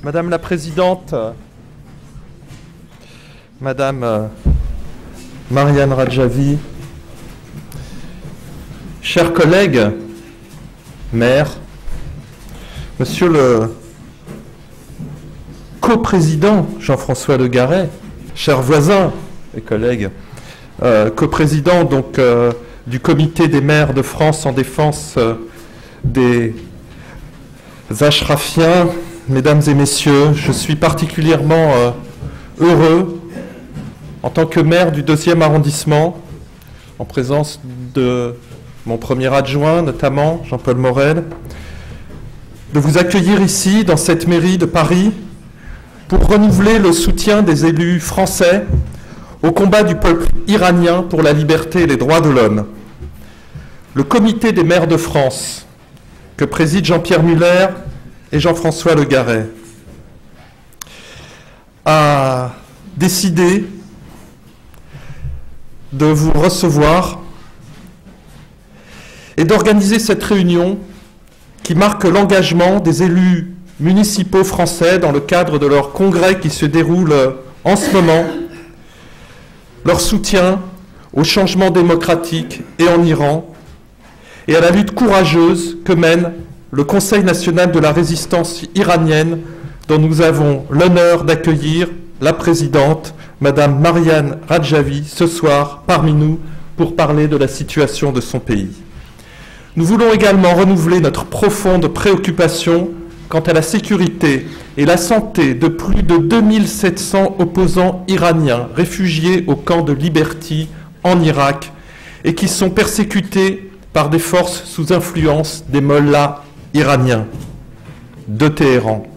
Madame la Présidente, Madame Mariane Radjavi, chers collègues, maires, Monsieur le coprésident Jean-François Le Garret, chers voisins et collègues, coprésident donc du comité des maires de France en défense des Ashrafiens, mesdames et messieurs, je suis particulièrement heureux en tant que maire du 2e arrondissement, en présence de mon premier adjoint, notamment Jean-Paul Morel, de vous accueillir ici, dans cette mairie de Paris, pour renouveler le soutien des élus français au combat du peuple iranien pour la liberté et les droits de l'homme. Le comité des maires de France, que président Jean-Pierre Muller et Jean-François Le Garret, a décidé de vous recevoir et d'organiser cette réunion qui marque l'engagement des élus municipaux français dans le cadre de leur congrès qui se déroule en ce moment, leur soutien au changement démocratique et en Iran et à la lutte courageuse que mène le Conseil national de la résistance iranienne dont nous avons l'honneur d'accueillir la présidente, Madame Mariane Radjavi, ce soir parmi nous pour parler de la situation de son pays. Nous voulons également renouveler notre profonde préoccupation quant à la sécurité et la santé de plus de 2700 opposants iraniens réfugiés au camp de Liberty en Irak et qui sont persécutés par des forces sous influence des mollahs iraniens de Téhéran.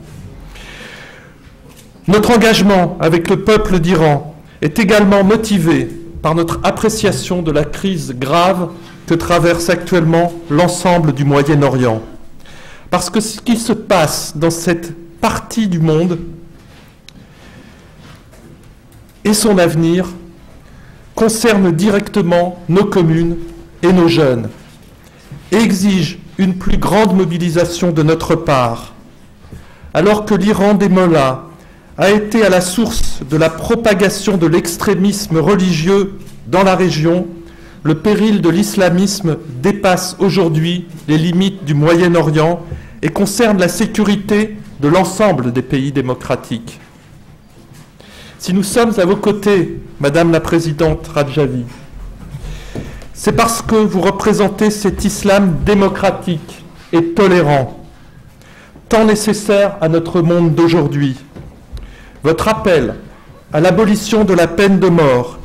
Notre engagement avec le peuple d'Iran est également motivé par notre appréciation de la crise grave que traverse actuellement l'ensemble du Moyen-Orient. Parce que ce qui se passe dans cette partie du monde et son avenir concerne directement nos communes et nos jeunes et exige une plus grande mobilisation de notre part. Alors que l'Iran des mollahs a été à la source de la propagation de l'extrémisme religieux dans la région, le péril de l'islamisme dépasse aujourd'hui les limites du Moyen-Orient et concerne la sécurité de l'ensemble des pays démocratiques. Si nous sommes à vos côtés, Madame la Présidente Radjavi, c'est parce que vous représentez cet islam démocratique et tolérant, tant nécessaire à notre monde d'aujourd'hui. Votre appel à l'abolition de la peine de mort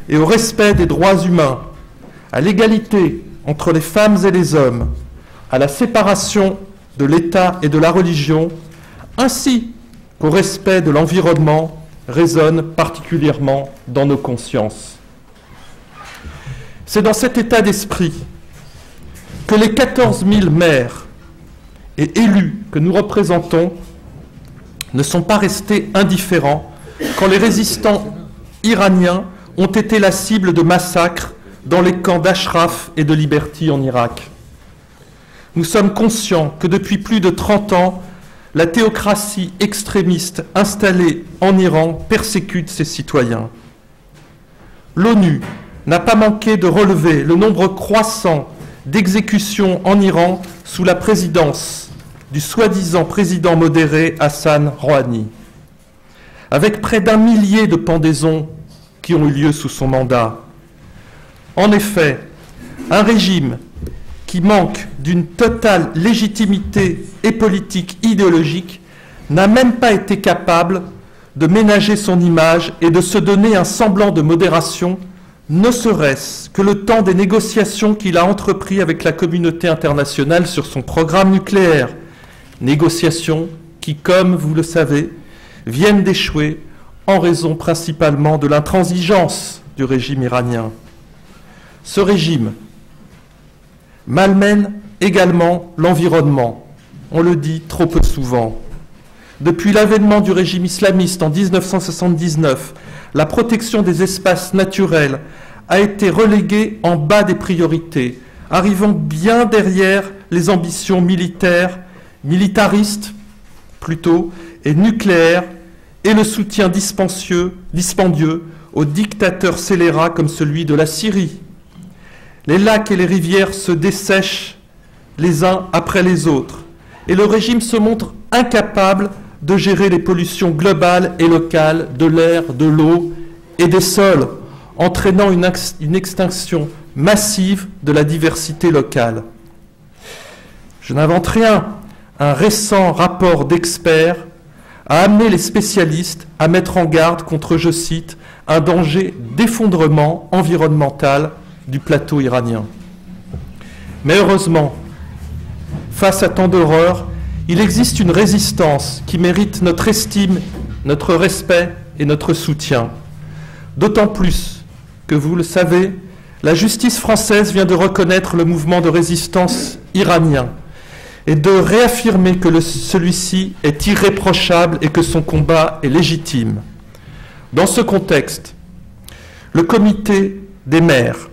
et au respect des droits humains, à l'égalité entre les femmes et les hommes, à la séparation de l'État et de la religion, ainsi qu'au respect de l'environnement, résonne particulièrement dans nos consciences. C'est dans cet état d'esprit que les 14 000 maires et élus que nous représentons ne sont pas restés indifférents quand les résistants iraniens ont été la cible de massacres dans les camps d'Ashraf et de Liberty en Irak. Nous sommes conscients que depuis plus de 30 ans, la théocratie extrémiste installée en Iran persécute ses citoyens. L'ONU n'a pas manqué de relever le nombre croissant d'exécutions en Iran sous la présidence du soi-disant président modéré Hassan Rouhani, avec près d'1 millier de pendaisons qui ont eu lieu sous son mandat. En effet, un régime qui manque d'une totale légitimité et politique idéologique n'a même pas été capable de ménager son image et de se donner un semblant de modération, ne serait-ce que le temps des négociations qu'il a entreprises avec la communauté internationale sur son programme nucléaire. Négociations qui, comme vous le savez, viennent d'échouer en raison principalement de l'intransigeance du régime iranien. Ce régime malmène également l'environnement, on le dit trop peu souvent. Depuis l'avènement du régime islamiste en 1979, la protection des espaces naturels a été reléguée en bas des priorités, arrivant bien derrière les ambitions militaires, militaristes plutôt, et nucléaire et le soutien dispendieux aux dictateurs scélérats comme celui de la Syrie. Les lacs et les rivières se dessèchent les uns après les autres et le régime se montre incapable de gérer les pollutions globales et locales de l'air, de l'eau et des sols, entraînant une extinction massive de la diversité locale. Je n'invente rien. Un récent rapport d'experts a amené les spécialistes à mettre en garde contre, je cite, un danger d'effondrement environnemental du plateau iranien. Mais heureusement, face à tant d'horreurs, il existe une résistance qui mérite notre estime, notre respect et notre soutien. D'autant plus que, vous le savez, la justice française vient de reconnaître le mouvement de résistance iranien et de réaffirmer que celui-ci est irréprochable et que son combat est légitime. Dans ce contexte, le comité des maires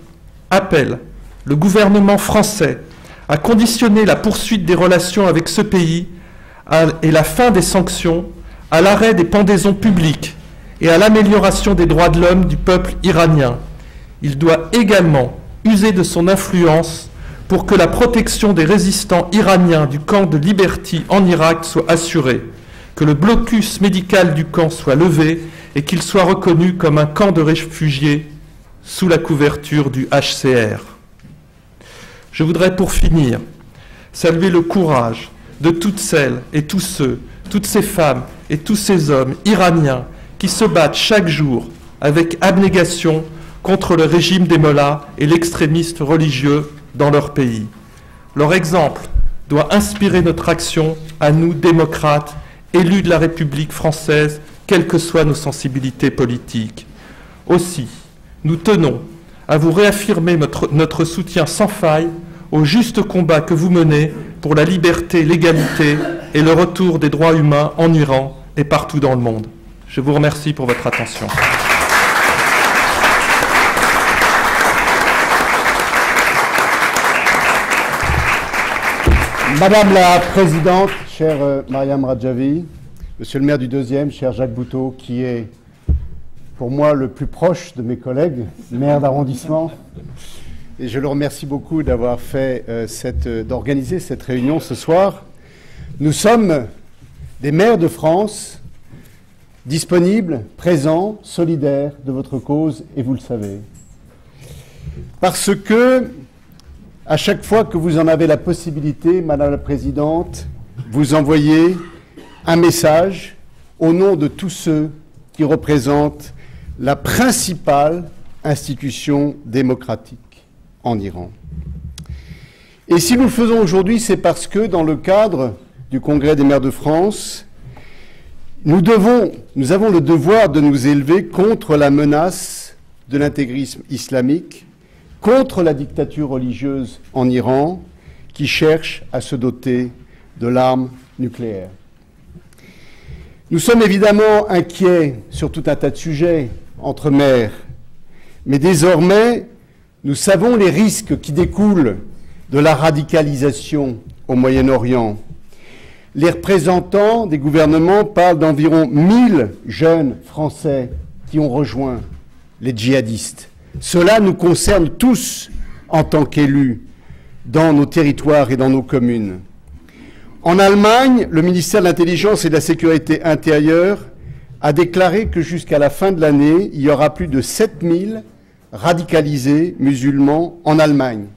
appelle le gouvernement français à conditionner la poursuite des relations avec ce pays et la fin des sanctions à l'arrêt des pendaisons publiques et à l'amélioration des droits de l'homme du peuple iranien. Il doit également user de son influence pour que la protection des résistants iraniens du camp de Liberty en Irak soit assurée, que le blocus médical du camp soit levé et qu'il soit reconnu comme un camp de réfugiés sous la couverture du HCR. Je voudrais pour finir saluer le courage de toutes celles et tous ceux, toutes ces femmes et tous ces hommes iraniens qui se battent chaque jour avec abnégation contre le régime des mollahs et l'extrémisme religieux dans leur pays. Leur exemple doit inspirer notre action à nous, démocrates, élus de la République française, quelles que soient nos sensibilités politiques. Aussi, nous tenons à vous réaffirmer notre soutien sans faille au juste combat que vous menez pour la liberté, l'égalité et le retour des droits humains en Iran et partout dans le monde. Je vous remercie pour votre attention. Madame la Présidente, chère Mariam Radjavi, Monsieur le maire du 2e, cher Jacques Boutot, qui est pour moi le plus proche de mes collègues, maire d'arrondissement, et je le remercie beaucoup d'avoir fait d'organiser cette réunion ce soir. Nous sommes des maires de France, disponibles, présents, solidaires de votre cause, et vous le savez. Parce que, à chaque fois que vous en avez la possibilité, Madame la Présidente, vous envoyez un message au nom de tous ceux qui représentent la principale institution démocratique en Iran. Et si nous le faisons aujourd'hui, c'est parce que dans le cadre du Congrès des maires de France, nous avons le devoir de nous élever contre la menace de l'intégrisme islamique, contre la dictature religieuse en Iran qui cherche à se doter de l'arme nucléaire. Nous sommes évidemment inquiets sur tout un tas de sujets entre maires, mais désormais, nous savons les risques qui découlent de la radicalisation au Moyen-Orient. Les représentants des gouvernements parlent d'environ 1000 jeunes Français qui ont rejoint les djihadistes. Cela nous concerne tous en tant qu'élus dans nos territoires et dans nos communes. En Allemagne, le ministère de l'Intelligence et de la Sécurité intérieure a déclaré que jusqu'à la fin de l'année, il y aura plus de 7000 radicalisés musulmans en Allemagne.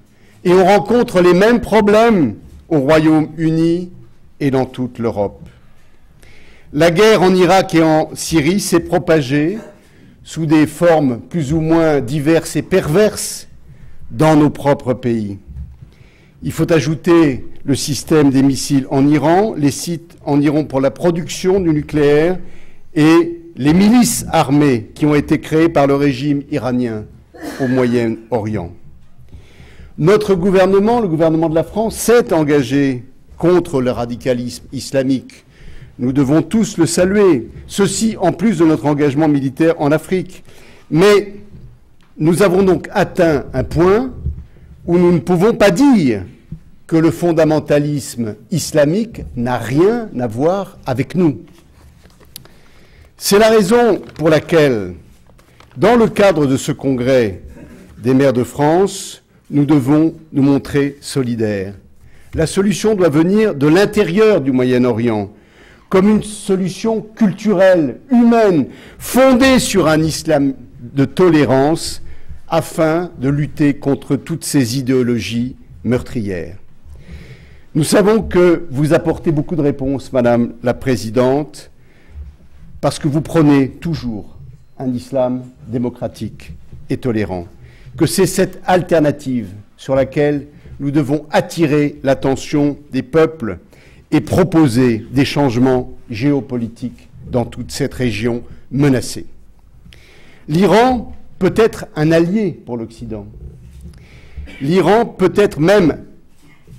Et on rencontre les mêmes problèmes au Royaume-Uni et dans toute l'Europe. La guerre en Irak et en Syrie s'est propagée sous des formes plus ou moins diverses et perverses dans nos propres pays. Il faut ajouter le système des missiles en Iran, les sites en Iran pour la production du nucléaire et les milices armées qui ont été créées par le régime iranien au Moyen-Orient. Notre gouvernement, le gouvernement de la France, s'est engagé contre le radicalisme islamique. Nous devons tous le saluer, ceci en plus de notre engagement militaire en Afrique. Mais nous avons donc atteint un point où nous ne pouvons pas dire que le fondamentalisme islamique n'a rien à voir avec nous. C'est la raison pour laquelle, dans le cadre de ce congrès des maires de France, nous devons nous montrer solidaires. La solution doit venir de l'intérieur du Moyen-Orient, comme une solution culturelle, humaine, fondée sur un islam de tolérance, afin de lutter contre toutes ces idéologies meurtrières. Nous savons que vous apportez beaucoup de réponses, Madame la Présidente, parce que vous prônez toujours un islam démocratique et tolérant, que c'est cette alternative sur laquelle nous devons attirer l'attention des peuples et proposer des changements géopolitiques dans toute cette région menacée. L'Iran peut être un allié pour l'Occident. L'Iran peut être même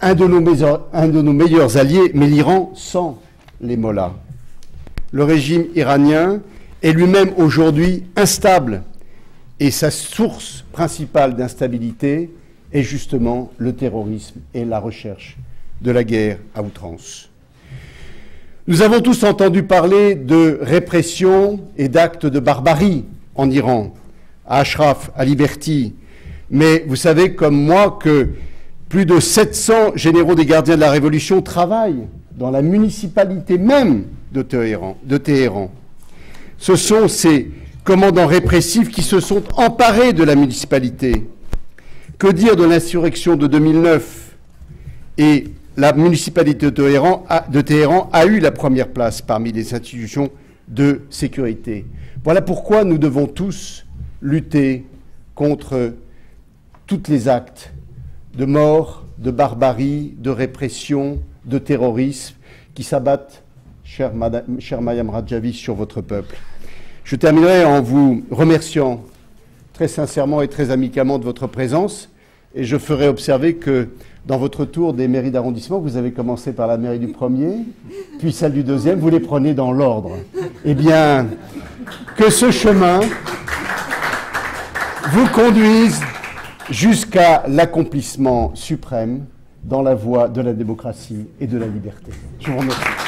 un de nos meilleurs alliés, mais l'Iran sans les mollahs. Le régime iranien est lui-même aujourd'hui instable et sa source principale d'instabilité est justement le terrorisme et la recherche de la guerre à outrance. Nous avons tous entendu parler de répression et d'actes de barbarie en Iran, à Ashraf, à Liberty, mais vous savez comme moi que plus de 700 généraux des gardiens de la Révolution travaillent dans la municipalité même de Téhéran. Ce sont ces commandants répressifs qui se sont emparés de la municipalité. Que dire de l'insurrection de 2009? Et la municipalité de Téhéran a eu la première place parmi les institutions de sécurité. Voilà pourquoi nous devons tous lutter contre tous les actes de mort, de barbarie, de répression, de terrorisme qui s'abattent, chère Mayam Radjavi, sur votre peuple. Je terminerai en vous remerciant très sincèrement et très amicalement de votre présence, et je ferai observer que dans votre tour des mairies d'arrondissement, vous avez commencé par la mairie du premier, puis celle du deuxième, vous les prenez dans l'ordre. Eh bien, que ce chemin vous conduise jusqu'à l'accomplissement suprême dans la voie de la démocratie et de la liberté. Je vous remercie.